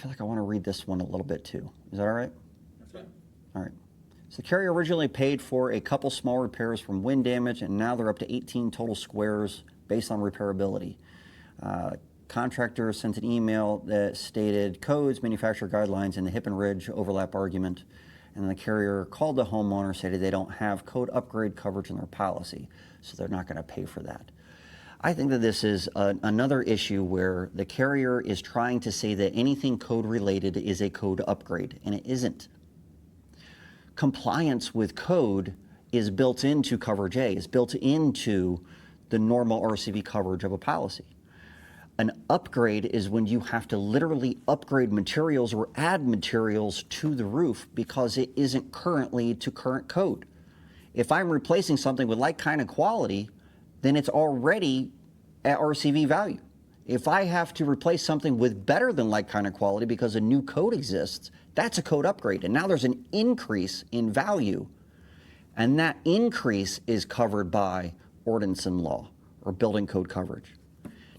feel like I want to read this one a little bit too. Is that all right? That's fine. All right. So the carrier originally paid for a couple small repairs from wind damage, and now they're up to 18 total squares based on repairability. Contractor sent an email that stated codes, manufacturer guidelines, and the hip and ridge overlap argument. And the carrier called the homeowner, stated they don't have code upgrade coverage in their policy, so they're not going to pay for that. I think that this is another issue where the carrier is trying to say that anything code related is a code upgrade, and it isn't. Compliance with code is built into coverage A, is built into the normal RCV coverage of a policy. An upgrade is when you have to literally upgrade materials or add materials to the roof because it isn't currently to current code. If I'm replacing something with like kind of quality, then it's already at RCV value. If I have to replace something with better than like kind of quality because a new code exists, that's a code upgrade. And now there's an increase in value, and that increase is covered by ordinance and law or building code coverage.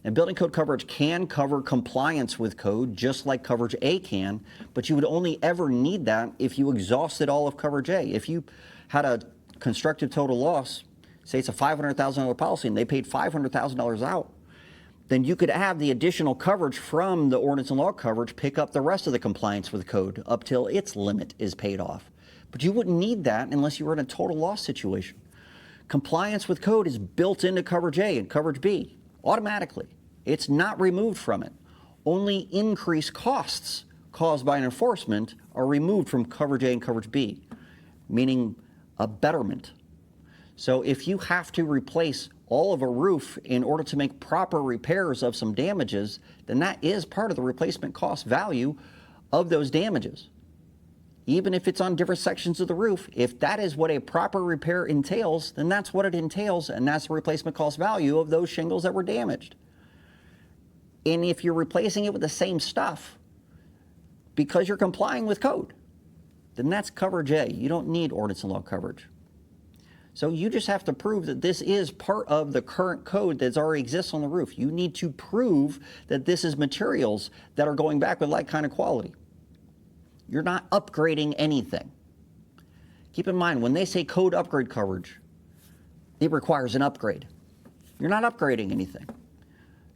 And building code coverage can cover compliance with code just like coverage A can, but you would only ever need that if you exhausted all of coverage A. If you had a constructive total loss, say it's a $500,000 policy and they paid $500,000 out, then you could have the additional coverage from the ordinance and law coverage pick up the rest of the compliance with code up till its limit is paid off. But you wouldn't need that unless you were in a total loss situation. Compliance with code is built into coverage A and coverage B automatically. It's not removed from it. Only increased costs caused by an enforcement are removed from coverage A and coverage B, meaning a betterment. So if you have to replace all of a roof in order to make proper repairs of some damages, then that is part of the replacement cost value of those damages. Even if it's on different sections of the roof, if that is what a proper repair entails, then that's what it entails, and that's the replacement cost value of those shingles that were damaged. And if you're replacing it with the same stuff because you're complying with code, then that's coverage A. You don't need ordinance and law coverage. So you just have to prove that this is part of the current code that already exists on the roof. You need to prove that this is materials that are going back with like kind of quality. You're not upgrading anything. Keep in mind, when they say code upgrade coverage, it requires an upgrade. You're not upgrading anything.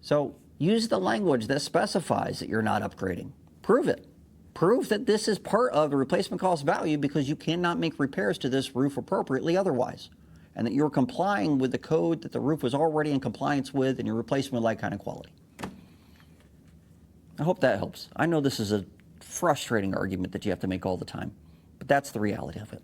So use the language that specifies that you're not upgrading. Prove it. Prove that this is part of the replacement cost value because you cannot make repairs to this roof appropriately otherwise, and that you're complying with the code that the roof was already in compliance with and you're replacing with like kind of quality. I hope that helps. I know this is a frustrating argument that you have to make all the time, but that's the reality of it.